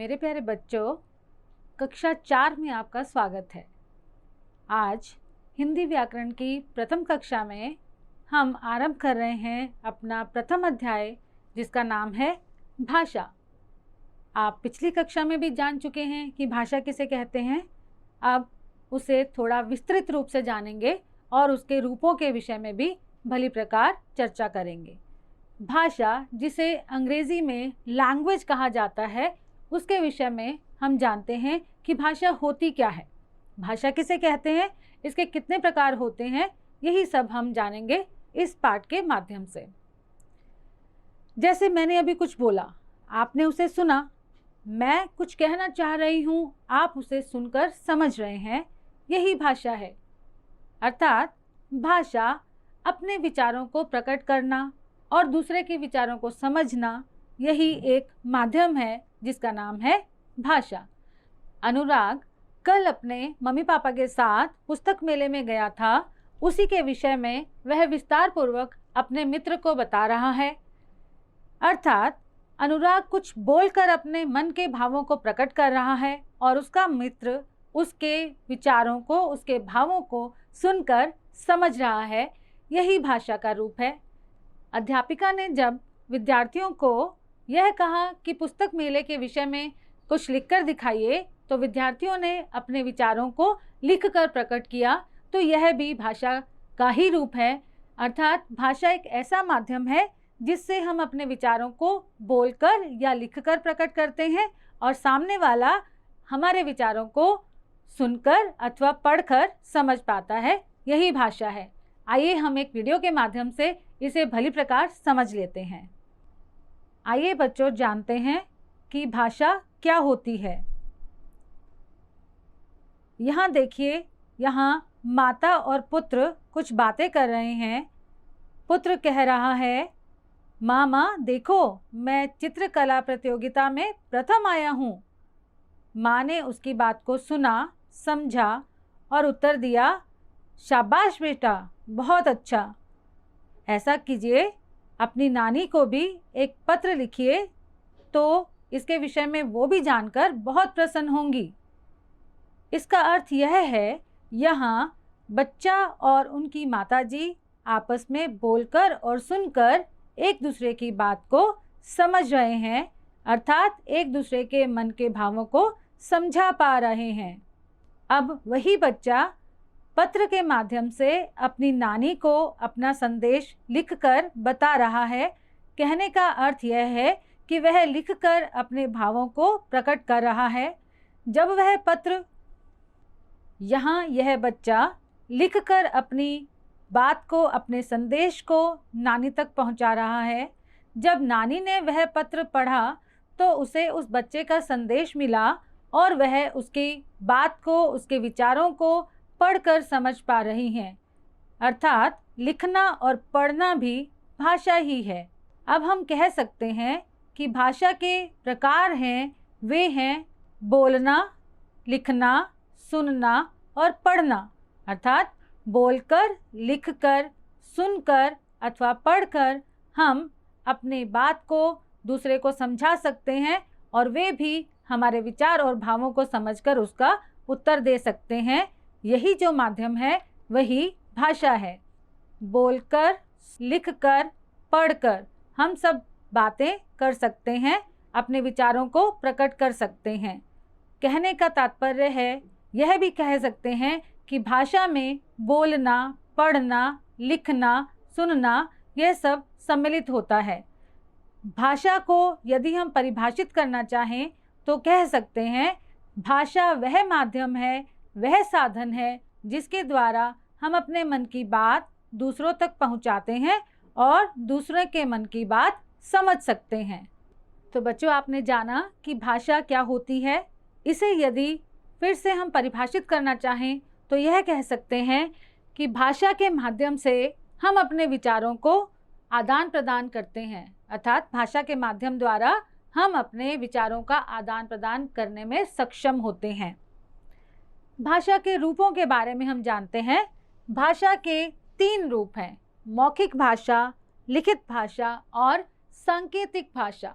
मेरे प्यारे बच्चों, कक्षा 4 में आपका स्वागत है। आज हिंदी व्याकरण की प्रथम कक्षा में हम आरंभ कर रहे हैं अपना प्रथम अध्याय, जिसका नाम है भाषा। आप पिछली कक्षा में भी जान चुके हैं कि भाषा किसे कहते हैं। अब उसे थोड़ा विस्तृत रूप से जानेंगे और उसके रूपों के विषय में भी भली प्रकार चर्चा करेंगे। भाषा, जिसे अंग्रेजी में लैंग्वेज कहा जाता है, उसके विषय में हम जानते हैं कि भाषा होती क्या है, भाषा किसे कहते हैं, इसके कितने प्रकार होते हैं, यही सब हम जानेंगे इस पाठ के माध्यम से। जैसे मैंने अभी कुछ बोला, आपने उसे सुना, मैं कुछ कहना चाह रही हूँ, आप उसे सुनकर समझ रहे हैं, यही भाषा है। अर्थात भाषा अपने विचारों को प्रकट करना और दूसरे के विचारों को समझना, यही एक माध्यम है जिसका नाम है भाषा। अनुराग कल अपने मम्मी पापा के साथ पुस्तक मेले में गया था। उसी के विषय में वह विस्तार पूर्वक अपने मित्र को बता रहा है। अर्थात अनुराग कुछ बोलकर अपने मन के भावों को प्रकट कर रहा है और उसका मित्र उसके विचारों को, उसके भावों को सुनकर समझ रहा है। यही भाषा का रूप है। अध्यापिका ने जब विद्यार्थियों को यह कहा कि पुस्तक मेले के विषय में कुछ लिखकर दिखाइए, तो विद्यार्थियों ने अपने विचारों को लिखकर प्रकट किया। तो यह भी भाषा का ही रूप है। अर्थात भाषा एक ऐसा माध्यम है जिससे हम अपने विचारों को बोलकर या लिखकर प्रकट करते हैं और सामने वाला हमारे विचारों को सुनकर अथवा पढ़कर समझ पाता है। यही भाषा है। आइए हम एक वीडियो के माध्यम से इसे भली प्रकार समझ लेते हैं। आइए बच्चों, जानते हैं कि भाषा क्या होती है। यहाँ देखिए, यहाँ माता और पुत्र कुछ बातें कर रहे हैं। पुत्र कह रहा है, मामा देखो, मैं चित्रकला प्रतियोगिता में प्रथम आया हूँ। माँ ने उसकी बात को सुना, समझा और उत्तर दिया, शाबाश बेटा, बहुत अच्छा। ऐसा कीजिए, अपनी नानी को भी एक पत्र लिखिए, तो इसके विषय में वो भी जानकर बहुत प्रसन्न होंगी। इसका अर्थ यह है, यहाँ बच्चा और उनकी माताजी आपस में बोलकर और सुनकर एक दूसरे की बात को समझ रहे हैं। अर्थात एक दूसरे के मन के भावों को समझा पा रहे हैं। अब वही बच्चा पत्र के माध्यम से अपनी नानी को अपना संदेश लिखकर बता रहा है। कहने का अर्थ यह है कि वह लिखकर अपने भावों को प्रकट कर रहा है। जब वह पत्र, यहाँ यह बच्चा लिखकर अपनी बात को, अपने संदेश को नानी तक पहुँचा रहा है। जब नानी ने वह पत्र पढ़ा तो उसे उस बच्चे का संदेश मिला और वह उसकी बात को, उसके विचारों को पढ़कर समझ पा रही हैं। अर्थात लिखना और पढ़ना भी भाषा ही है। अब हम कह सकते हैं कि भाषा के प्रकार हैं, वे हैं बोलना, लिखना, सुनना और पढ़ना। अर्थात बोलकर, लिखकर, सुनकर अथवा पढ़कर हम अपने बात को दूसरे को समझा सकते हैं और वे भी हमारे विचार और भावों को समझकर उसका उत्तर दे सकते हैं। यही जो माध्यम है वही भाषा है। बोलकर, लिखकर, पढ़कर हम सब बातें कर सकते हैं, अपने विचारों को प्रकट कर सकते हैं। कहने का तात्पर्य है, यह भी कह सकते हैं कि भाषा में बोलना, पढ़ना, लिखना, सुनना, यह सब सम्मिलित होता है। भाषा को यदि हम परिभाषित करना चाहें तो कह सकते हैं, भाषा वह माध्यम है, वह साधन है जिसके द्वारा हम अपने मन की बात दूसरों तक पहुंचाते हैं और दूसरे के मन की बात समझ सकते हैं। तो बच्चों, आपने जाना कि भाषा क्या होती है। इसे यदि फिर से हम परिभाषित करना चाहें तो यह कह सकते हैं कि भाषा के माध्यम से हम अपने विचारों को आदान प्रदान करते हैं। अर्थात भाषा के माध्यम द्वारा हम अपने विचारों का आदान प्रदान करने में सक्षम होते हैं। भाषा के रूपों के बारे में हम जानते हैं। भाषा के 3 रूप हैं, मौखिक भाषा, लिखित भाषा और सांकेतिक भाषा।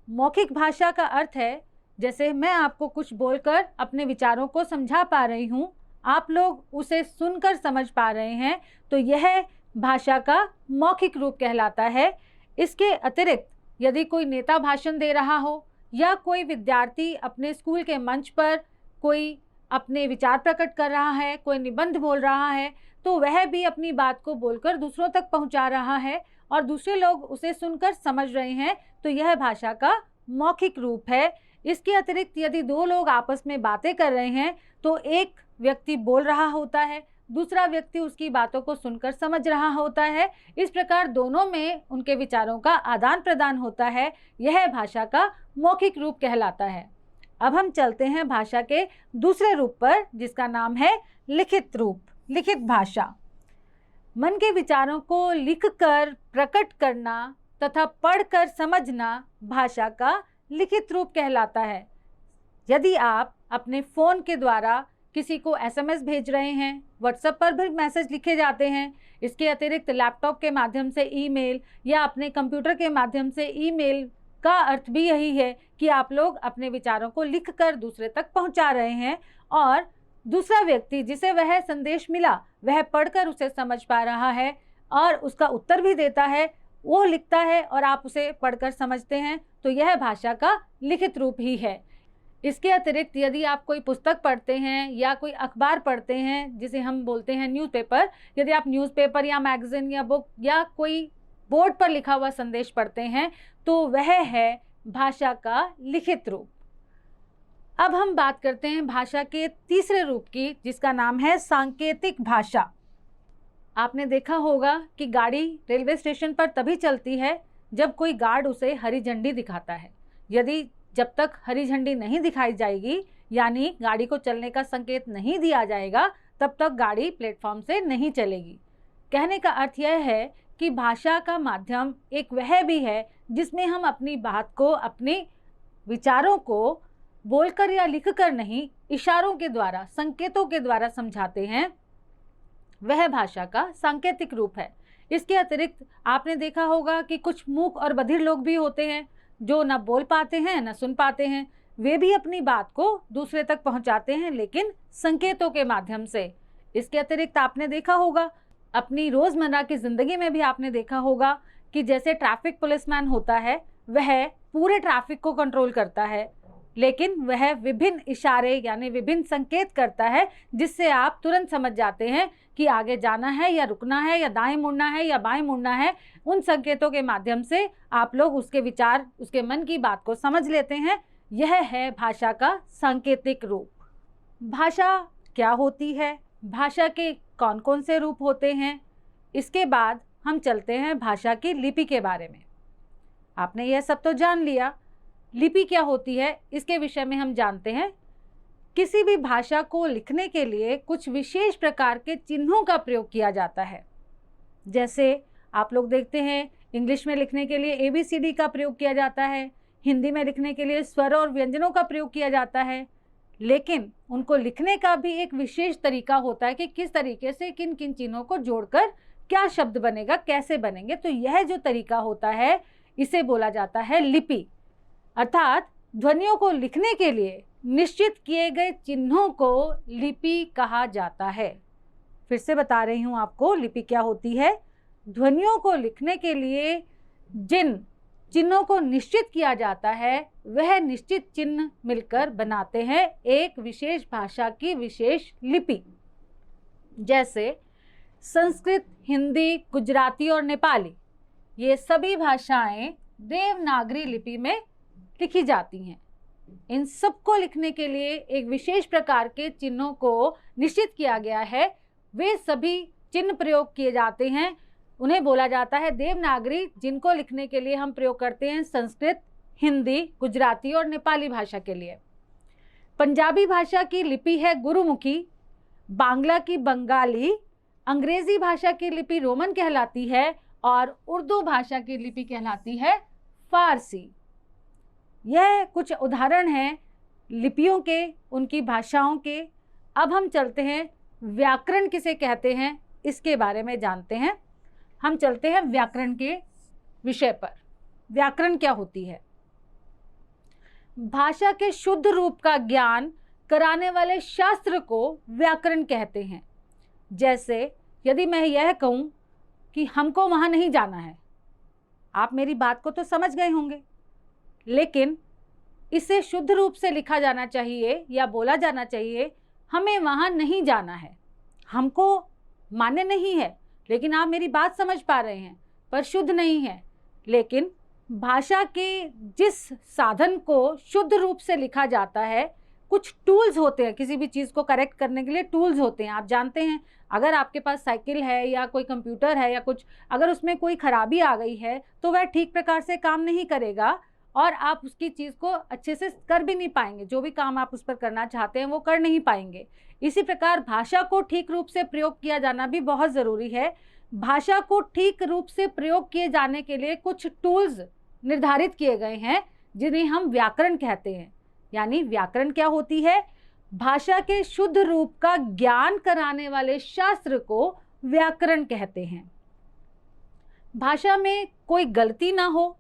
मौखिक भाषा का अर्थ है जैसे मैं आपको कुछ बोलकर अपने विचारों को समझा पा रही हूँ, आप लोग उसे सुनकर समझ पा रहे हैं, तो यह भाषा का मौखिक रूप कहलाता है। इसके अतिरिक्त यदि कोई नेता भाषण दे रहा हो या कोई विद्यार्थी अपने स्कूल के मंच पर कोई अपने विचार प्रकट कर रहा है, कोई निबंध बोल रहा है, तो वह भी अपनी बात को बोलकर दूसरों तक पहुंचा रहा है और दूसरे लोग उसे सुनकर समझ रहे हैं, तो यह भाषा का मौखिक रूप है। इसके अतिरिक्त यदि दो लोग आपस में बातें कर रहे हैं तो एक व्यक्ति बोल रहा होता है, दूसरा व्यक्ति उसकी बातों को सुनकर समझ रहा होता है। इस प्रकार दोनों में उनके विचारों का आदान प्रदान होता है। यह भाषा का मौखिक रूप कहलाता है। अब हम चलते हैं भाषा के दूसरे रूप पर, जिसका नाम है लिखित रूप, लिखित भाषा। मन के विचारों को लिखकर प्रकट करना तथा पढ़कर समझना भाषा का लिखित रूप कहलाता है। यदि आप अपने फ़ोन के द्वारा किसी को एसएमएस भेज रहे हैं, व्हाट्सएप पर भी मैसेज लिखे जाते हैं, इसके अतिरिक्त लैपटॉप के माध्यम से ईमेल या अपने कंप्यूटर के माध्यम से ईमेल का अर्थ भी यही है कि आप लोग अपने विचारों को लिखकर दूसरे तक पहुंचा रहे हैं और दूसरा व्यक्ति जिसे वह संदेश मिला वह पढ़कर उसे समझ पा रहा है और उसका उत्तर भी देता है। वो लिखता है और आप उसे पढ़कर समझते हैं, तो यह भाषा का लिखित रूप ही है। इसके अतिरिक्त यदि आप कोई पुस्तक पढ़ते हैं या कोई अखबार पढ़ते हैं, जिसे हम बोलते हैं न्यूज़पेपर, यदि आप न्यूज़पेपर या मैगज़ीन या बुक या कोई बोर्ड पर लिखा हुआ संदेश पढ़ते हैं, तो वह है भाषा का लिखित रूप। अब हम बात करते हैं भाषा के तीसरे रूप की, जिसका नाम है सांकेतिक भाषा। आपने देखा होगा कि गाड़ी रेलवे स्टेशन पर तभी चलती है जब कोई गार्ड उसे हरी झंडी दिखाता है। यदि जब तक हरी झंडी नहीं दिखाई जाएगी, यानी गाड़ी को चलने का संकेत नहीं दिया जाएगा, तब तक गाड़ी प्लेटफॉर्म से नहीं चलेगी। कहने का अर्थ यह है कि भाषा का माध्यम एक वह भी है जिसमें हम अपनी बात को, अपने विचारों को बोलकर या लिखकर नहीं, इशारों के द्वारा, संकेतों के द्वारा समझाते हैं। वह भाषा का सांकेतिक रूप है। इसके अतिरिक्त आपने देखा होगा कि कुछ मूक और बधिर लोग भी होते हैं जो न बोल पाते हैं न सुन पाते हैं। वे भी अपनी बात को दूसरे तक पहुंचाते हैं, लेकिन संकेतों के माध्यम से। इसके अतिरिक्त आपने देखा होगा, अपनी रोज़मर्रा की ज़िंदगी में भी आपने देखा होगा कि जैसे ट्रैफिक पुलिसमैन होता है, वह पूरे ट्रैफिक को कंट्रोल करता है, लेकिन वह विभिन्न इशारे यानी विभिन्न संकेत करता है, जिससे आप तुरंत समझ जाते हैं कि आगे जाना है या रुकना है या दाएं मुड़ना है या बाएं मुड़ना है। उन संकेतों के माध्यम से आप लोग उसके विचार, उसके मन की बात को समझ लेते हैं। यह है भाषा का सांकेतिक रूप। भाषा क्या होती है, भाषा के कौन कौन से रूप होते हैं, इसके बाद हम चलते हैं भाषा की लिपि के बारे में। आपने यह सब तो जान लिया, लिपि क्या होती है इसके विषय में हम जानते हैं। किसी भी भाषा को लिखने के लिए कुछ विशेष प्रकार के चिन्हों का प्रयोग किया जाता है। जैसे आप लोग देखते हैं, इंग्लिश में लिखने के लिए ABCD का प्रयोग किया जाता है, हिंदी में लिखने के लिए स्वर और व्यंजनों का प्रयोग किया जाता है, लेकिन उनको लिखने का भी एक विशेष तरीका होता है कि किस तरीके से किन किन चिन्हों को जोड़कर क्या शब्द बनेगा, कैसे बनेंगे। तो यह जो तरीका होता है, इसे बोला जाता है लिपि। अर्थात ध्वनियों को लिखने के लिए निश्चित किए गए चिन्हों को लिपि कहा जाता है। फिर से बता रही हूँ आपको, लिपि क्या होती है। ध्वनियों को लिखने के लिए जिन चिन्हों को निश्चित किया जाता है, वह निश्चित चिन्ह मिलकर बनाते हैं एक विशेष भाषा की विशेष लिपि। जैसे संस्कृत, हिंदी, गुजराती और नेपाली, ये सभी भाषाएं देवनागरी लिपि में लिखी जाती हैं। इन सबको लिखने के लिए एक विशेष प्रकार के चिन्हों को निश्चित किया गया है। वे सभी चिन्ह प्रयोग किए जाते हैं, उन्हें बोला जाता है देवनागरी, जिनको लिखने के लिए हम प्रयोग करते हैं संस्कृत, हिंदी, गुजराती और नेपाली भाषा के लिए। पंजाबी भाषा की लिपि है गुरुमुखी, बांग्ला की बंगाली, अंग्रेजी भाषा की लिपि रोमन कहलाती है और उर्दू भाषा की लिपि कहलाती है फारसी। यह कुछ उदाहरण हैं लिपियों के, उनकी भाषाओं के। अब हम चलते हैं व्याकरण किसे कहते हैं, इसके बारे में जानते हैं। हम चलते हैं व्याकरण के विषय पर। व्याकरण क्या होती है? भाषा के शुद्ध रूप का ज्ञान कराने वाले शास्त्र को व्याकरण कहते हैं। जैसे यदि मैं यह कहूँ कि हमको वहाँ नहीं जाना है, आप मेरी बात को तो समझ गए होंगे, लेकिन इसे शुद्ध रूप से लिखा जाना चाहिए या बोला जाना चाहिए, हमें वहाँ नहीं जाना है। हमको मान्य नहीं है, लेकिन आप मेरी बात समझ पा रहे हैं, पर शुद्ध नहीं है। लेकिन भाषा के जिस साधन को शुद्ध रूप से लिखा जाता है, कुछ टूल्स होते हैं, किसी भी चीज़ को करेक्ट करने के लिए टूल्स होते हैं। आप जानते हैं, अगर आपके पास साइकिल है या कोई कंप्यूटर है या कुछ, अगर उसमें कोई खराबी आ गई है तो वह ठीक प्रकार से काम नहीं करेगा और आप उसकी चीज़ को अच्छे से कर भी नहीं पाएंगे। जो भी काम आप उस पर करना चाहते हैं वो कर नहीं पाएंगे। इसी प्रकार भाषा को ठीक रूप से प्रयोग किया जाना भी बहुत ज़रूरी है। भाषा को ठीक रूप से प्रयोग किए जाने के लिए कुछ टूल्स निर्धारित किए गए हैं, जिन्हें हम व्याकरण कहते हैं। यानी व्याकरण क्या होती है? भाषा के शुद्ध रूप का ज्ञान कराने वाले शास्त्र को व्याकरण कहते हैं। भाषा में कोई गलती ना हो,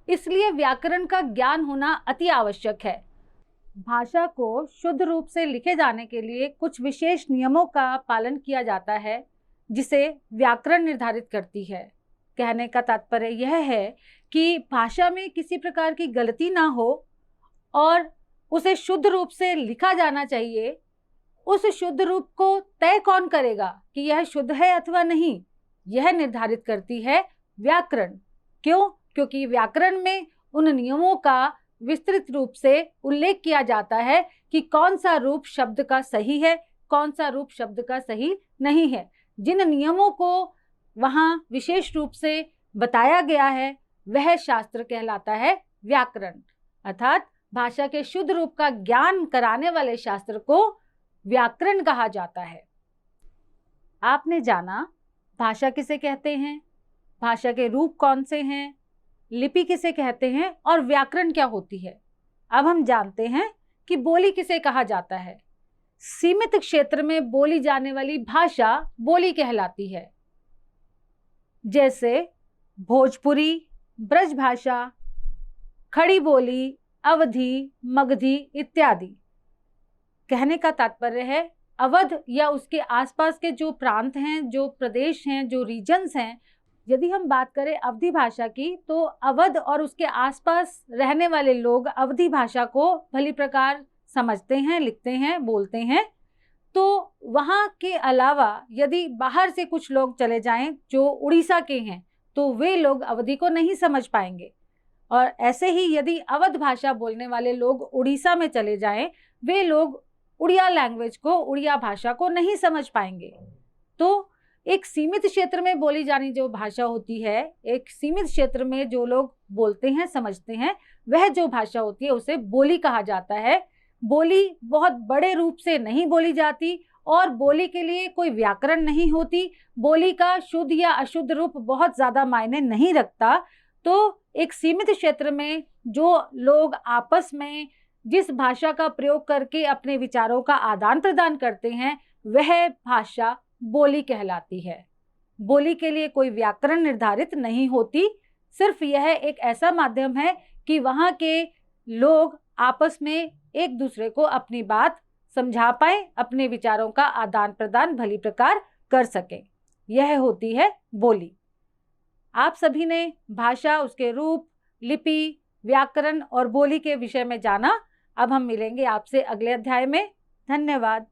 इसलिए व्याकरण का ज्ञान होना अति आवश्यक है। भाषा को शुद्ध रूप से लिखे जाने के लिए कुछ विशेष नियमों का पालन किया जाता है, जिसे व्याकरण निर्धारित करती है। कहने का तात्पर्य यह है कि भाषा में किसी प्रकार की गलती ना हो और उसे शुद्ध रूप से लिखा जाना चाहिए। उस शुद्ध रूप को तय कौन करेगा कि यह शुद्ध है अथवा नहीं? यह निर्धारित करती है व्याकरण। क्यों? क्योंकि व्याकरण में उन नियमों का विस्तृत रूप से उल्लेख किया जाता है कि कौन सा रूप शब्द का सही है, कौन सा रूप शब्द का सही नहीं है। जिन नियमों को वहाँ विशेष रूप से बताया गया है, वह शास्त्र कहलाता है व्याकरण। अर्थात भाषा के शुद्ध रूप का ज्ञान कराने वाले शास्त्र को व्याकरण कहा जाता है। आपने जाना भाषा किसे कहते हैं, भाषा के रूप कौन से हैं, लिपि किसे कहते हैं और व्याकरण क्या होती है। अब हम जानते हैं कि बोली किसे कहा जाता है। सीमित क्षेत्र में बोली जाने वाली भाषा बोली कहलाती है। जैसे भोजपुरी, ब्रजभाषा, खड़ी बोली, अवधी, मगधी इत्यादि। कहने का तात्पर्य है, अवध या उसके आसपास के जो प्रांत हैं, जो प्रदेश हैं, जो रीजन्स हैं, यदि हम बात करें अवधी भाषा की, तो अवध और उसके आसपास रहने वाले लोग अवधी भाषा को भली प्रकार समझते हैं, लिखते हैं, बोलते हैं। तो वहाँ के अलावा यदि बाहर से कुछ लोग चले जाएं जो उड़ीसा के हैं, तो वे लोग अवधी को नहीं समझ पाएंगे। और ऐसे ही यदि अवध भाषा बोलने वाले लोग उड़ीसा में चले जाएं, वे लोग उड़िया लैंग्वेज को, उड़िया भाषा को नहीं समझ पाएंगे। तो एक सीमित क्षेत्र में बोली जानी जो भाषा होती है, एक सीमित क्षेत्र में जो लोग बोलते हैं, समझते हैं, वह जो भाषा होती है उसे बोली कहा जाता है। बोली बहुत बड़े रूप से नहीं बोली जाती और बोली के लिए कोई व्याकरण नहीं होती। बोली का शुद्ध या अशुद्ध रूप बहुत ज़्यादा मायने नहीं रखता। तो एक सीमित क्षेत्र में जो लोग आपस में जिस भाषा का प्रयोग करके अपने विचारों का आदान प्रदान करते हैं, वह भाषा बोली कहलाती है। बोली के लिए कोई व्याकरण निर्धारित नहीं होती, सिर्फ यह एक ऐसा माध्यम है कि वहाँ के लोग आपस में एक दूसरे को अपनी बात समझा पाए, अपने विचारों का आदान प्रदान भली प्रकार कर सकें। यह होती है बोली। आप सभी ने भाषा, उसके रूप, लिपि, व्याकरण और बोली के विषय में जाना। अब हम मिलेंगे आपसे अगले अध्याय में। धन्यवाद।